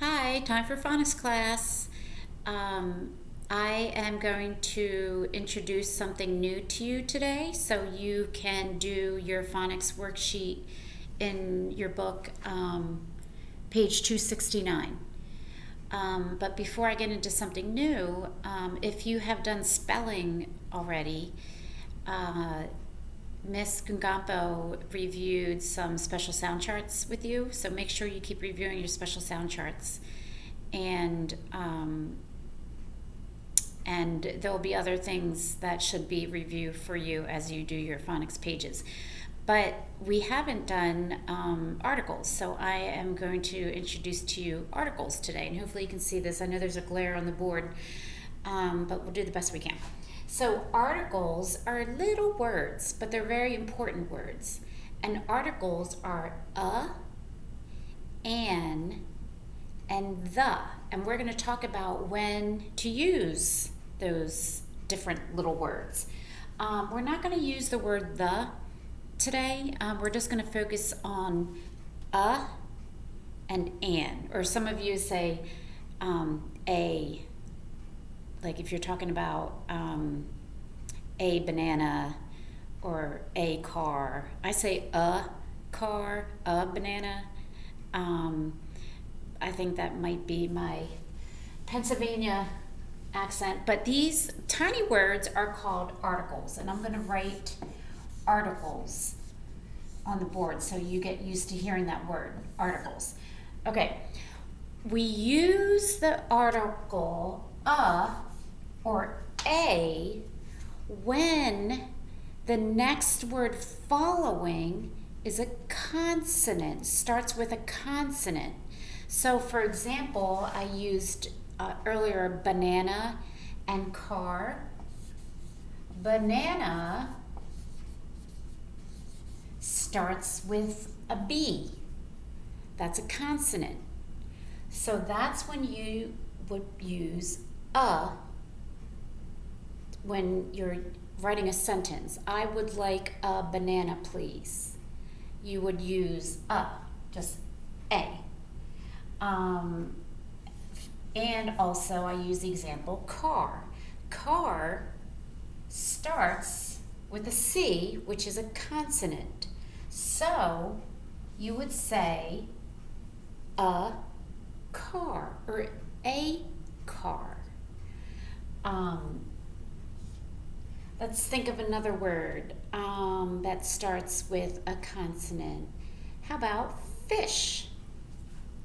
Hi, time for phonics class. I am going to introduce something new to you today so you can do your phonics worksheet in your book, page 269. But before I get into something new, if you have done spelling already, Miss Gungampo reviewed some special sound charts with you, so make sure you keep reviewing your special sound charts. And there will be other things that should be reviewed for you as you do your phonics pages. But we haven't done articles, so I am going to introduce to you articles today, and hopefully you can see this. I know there's a glare on the board, but we'll do the best we can. So articles are little words, but they're very important words. And articles are an, and the. And we're going to talk about when to use those different little words. We're not going to use the word the today. We're just going to focus on and an. Or some of you say a. Like if you're talking about a banana or a car, I say a car, a banana. I think that might be my Pennsylvania accent, but these tiny words are called articles, and I'm going to write articles on the board so you get used to hearing that word, articles. Okay, we use the article or a when the next word following is a consonant, starts with a consonant. So for example, I used earlier banana and car. Banana starts with a B. That's a consonant. So that's when you would use when you're writing a sentence. I would like a banana, please. You would use just a. And also I use the example car. Car starts with a C, which is a consonant. So you would say a car or a car. Let's think of another word that starts with a consonant. How about fish?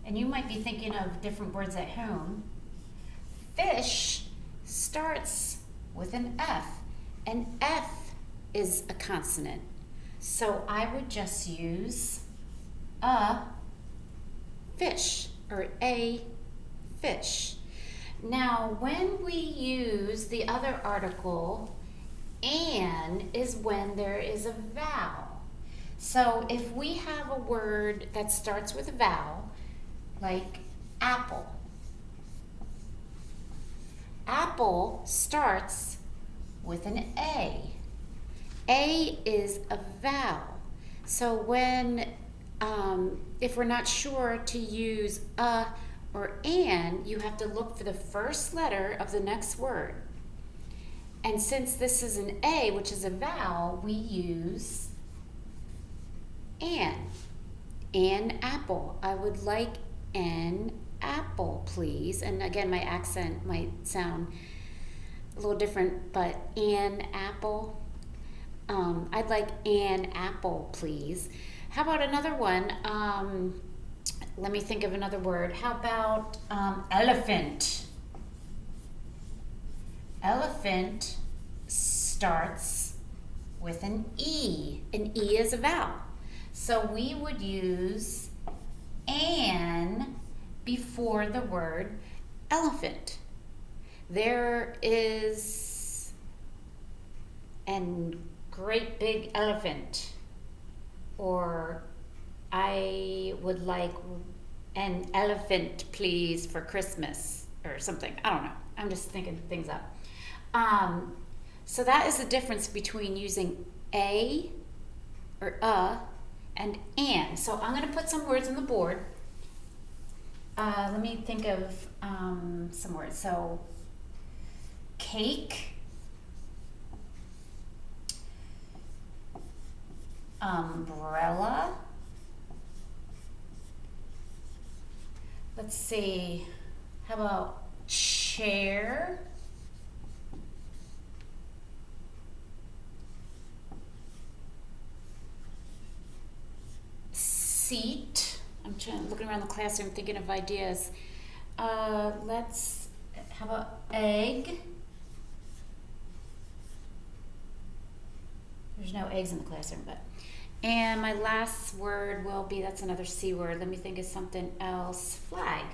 And you might be thinking of different words at home. Fish starts with an F, and F is a consonant. So I would just use a fish or a fish. Now, when we use the other article, and is when there is a vowel. So if we have a word that starts with a vowel, like apple. Apple starts with an A. A is a vowel. So when, if we're not sure to use a or an, you have to look for the first letter of the next word. And since this is an A, which is a vowel, we use an. An apple. I would like an apple, please. And again, my accent might sound a little different, but an apple. I'd like an apple, please. How about another one? Let me think of another word. How about elephant? Elephant starts with an E. An E is a vowel. So we would use an before the word elephant. There is an great big elephant. Or I would like an elephant, please, for Christmas or something. I don't know. I'm just thinking things up. So that is the difference between using a or and an. So I'm going to put some words on the board. let me think of some words. So, cake, umbrella. Let's see, how about chair? Seat. I'm looking around the classroom thinking of ideas. How about egg? There's no eggs in the classroom, but. And my last word will be, that's another C word. Let me think of something else. Flag.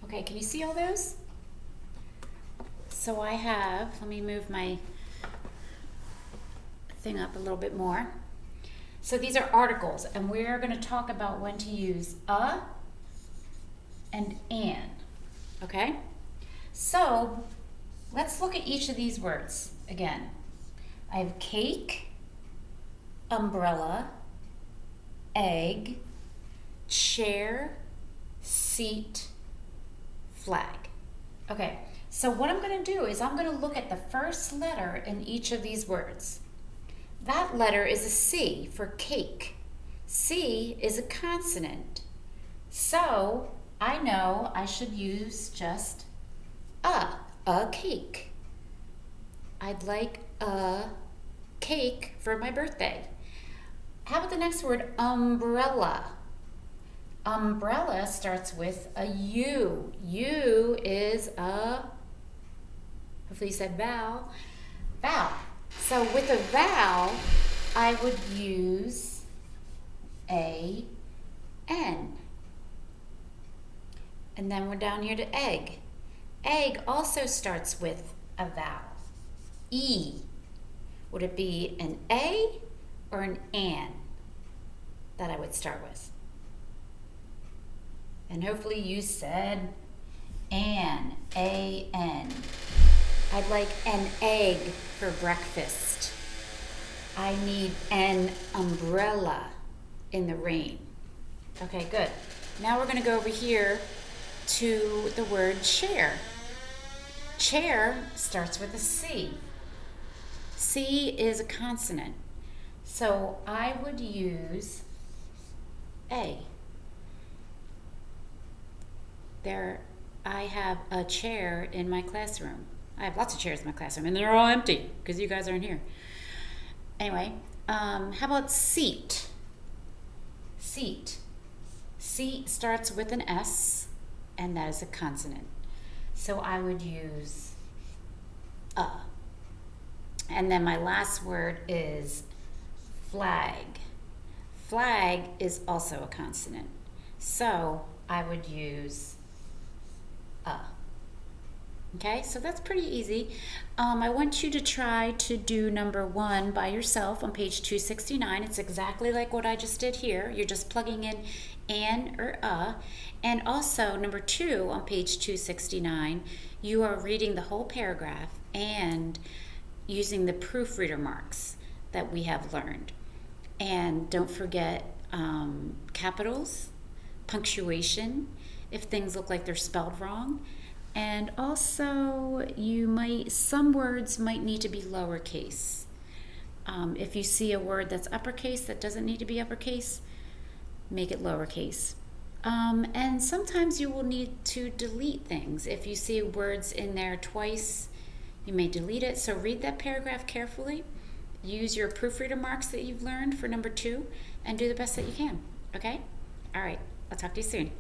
Okay, can you see all those? So I have, let me move my thing up a little bit more. So these are articles, and we're going to talk about when to use a and an. Okay? So let's look at each of these words again. I have cake, umbrella, egg, chair, seat, flag. Okay, so what I'm going to do is I'm going to look at the first letter in each of these words. That letter is a C for cake. C is a consonant. So I know I should use just a cake. I'd like a cake for my birthday. How about the next word, umbrella? Umbrella starts with a U. U is a, hopefully you said vowel, vowel. So with a vowel, I would use A, N. And then we're down here to egg. Egg also starts with a vowel, E. Would it be an A or an that I would start with? And hopefully you said an, A-N. I'd like an egg for breakfast. I need an umbrella in the rain. Okay, good. Now we're going to go over here to the word chair. Chair starts with a C. C is a consonant. So I would use A. There, I have a chair in my classroom. I have lots of chairs in my classroom, and they're all empty because you guys aren't here. Anyway, how about seat? Seat. Seat starts with an S, and that is a consonant. So I would use a. And then my last word is flag. Flag is also a consonant. So I would use a. Okay, so that's pretty easy. I want you to try to do number 1 by yourself on page 269. It's exactly like what I just did here. You're just plugging in an or a. And also number 2 on page 269, you are reading the whole paragraph and using the proofreader marks that we have learned. And don't forget capitals, punctuation, if things look like they're spelled wrong. And also, some words might need to be lowercase. If you see a word that's uppercase that doesn't need to be uppercase, make it lowercase. And sometimes you will need to delete things. If you see words in there twice, you may delete it. So read that paragraph carefully. Use your proofreader marks that you've learned for number 2 and do the best that you can. Okay? All right. I'll talk to you soon.